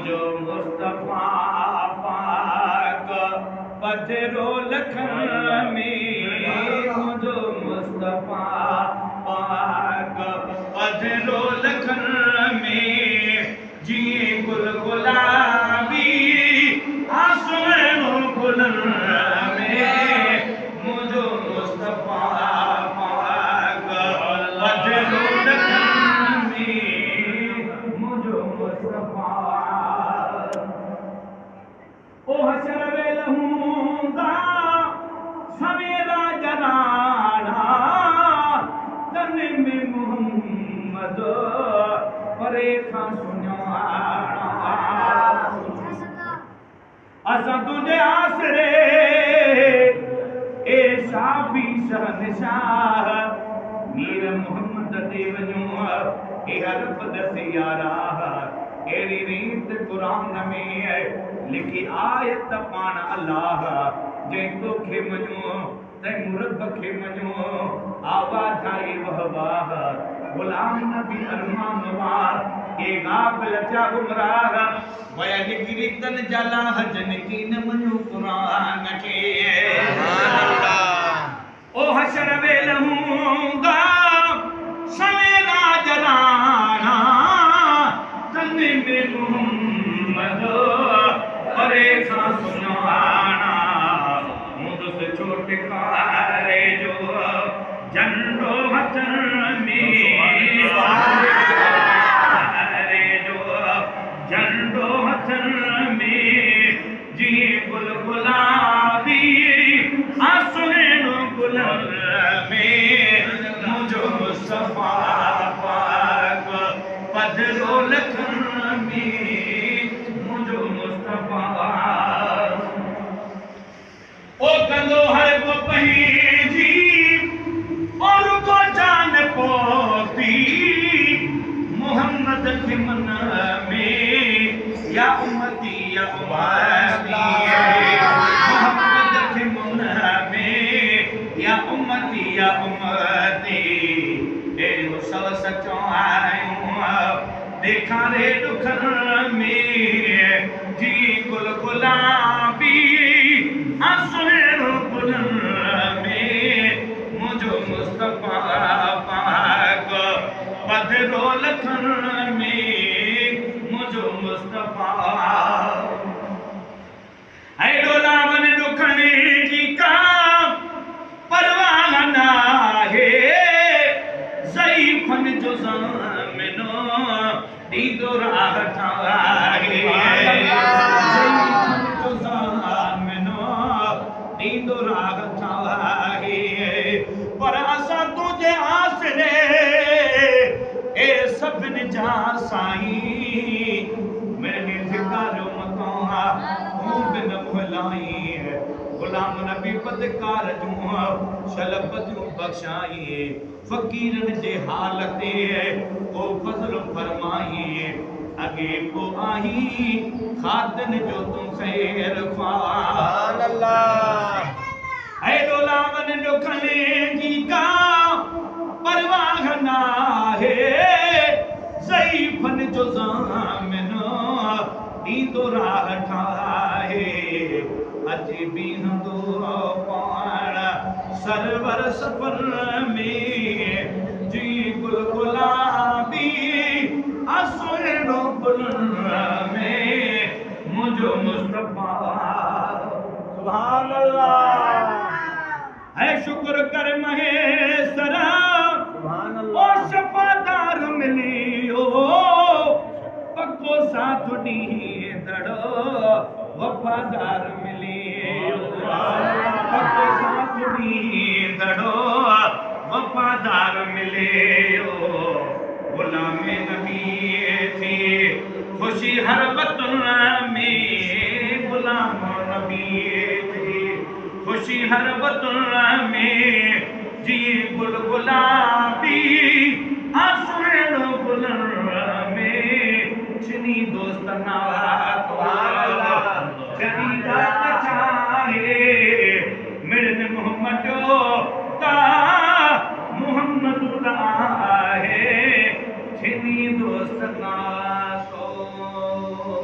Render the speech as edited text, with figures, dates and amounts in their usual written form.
मुझो मुस्तफा पाक पथरो लखन में मुझो मुस्तफा पाक पथरो लखन में जी गुल गुलाबी आसमानों गुलन में मुझो मुस्तफा पाक पथरो लखन में मुझो मुस्तफा ओ हशर वेल हूंदा सवेरा जनाना तने में मोहम्मद परे खां सुञाणा असां तुंहिंजे आसरे ए शाबी शहनशाह मीर मोहम्मद ते वञूं ए हरफ दस यारा अहिड़ी रीत क़ुरान में लिखी आयत पाण अल्लाह जंहिं तोखे मञूं तंहिं मुरब खे मञूं आवाज़ आई वहवाह गुलाम नबी अरमान वार के गाफिल जा गुमराह वया निकिरी तन जाला हजन की न मञूं क़ुरान खे ओ हशर वेल हूंदा सवेरा जलाना तने में मोहम्मद परे खां सुञाणा मुदस छोटकारे जो झंडो हथन में रे जो झंडो हथन में जी गुल गुलाबी आसमानो गुलन में मुझो मुस्तफा पाक पथरो लखन में मुझो मुस्तफा ओ कंदो हर को पंहिंजी और को जान पोती मोहम्मद के मन में या उम्मती मोहम्मद के मन में या उम्मती एड़ो सब सचो आयूं देखा रे दुखन में जी गुल गुलाबी आसमानो गुलन में मुझो मुस्तफा पाक पथरो लखन में मुझो मुस्तफा ऐडो लावन दुखने जी का परवाह नाहे ज़ईफ़न जो ज़ामिनो दीदो राह ठाहे ज़ईफ़न जो ज़ामिनो दीदो राह ठाहे पर असां तुझे आसरे ए सभिनी जा साईं मेरे धिकारो मथां तूं बिन भुलाई गुलाम नबी पदकार जूं शलब जूं बख्शाई फकीरन जे हालत को फज़ल फरमाई अगे को आई खातन जो तू खैर ख्वाह अल्लाह ऐ डोलावन दुखने जी का परवाह नाहे ज़ईफ़न जो ज़ामिनो दीदो राह ठाहे अची बीहंदो पाण सरवर सफर में जी गुल गुलाबी आसमानो गुलन में मुझो मुस्तफा सुभान अल्लाह है शुक्र कर महेसरा सुभान अल्लाह ओ शफादार मिलियो पक्को साथ दीदड़ो वफादार मिलियो पक्को साथ दीदड़ो वफादार मिलियो गुलाम नबी थी खुशी हर वतन में गुलाम नबी थी खुशी हर वतन में जी गुल गुलाबी आसमानो गुलन में छिनी दोस्तना जनी जात चाहे मिलन मोहम्मद ता मोहम्मद है छिनी दोस्तना तो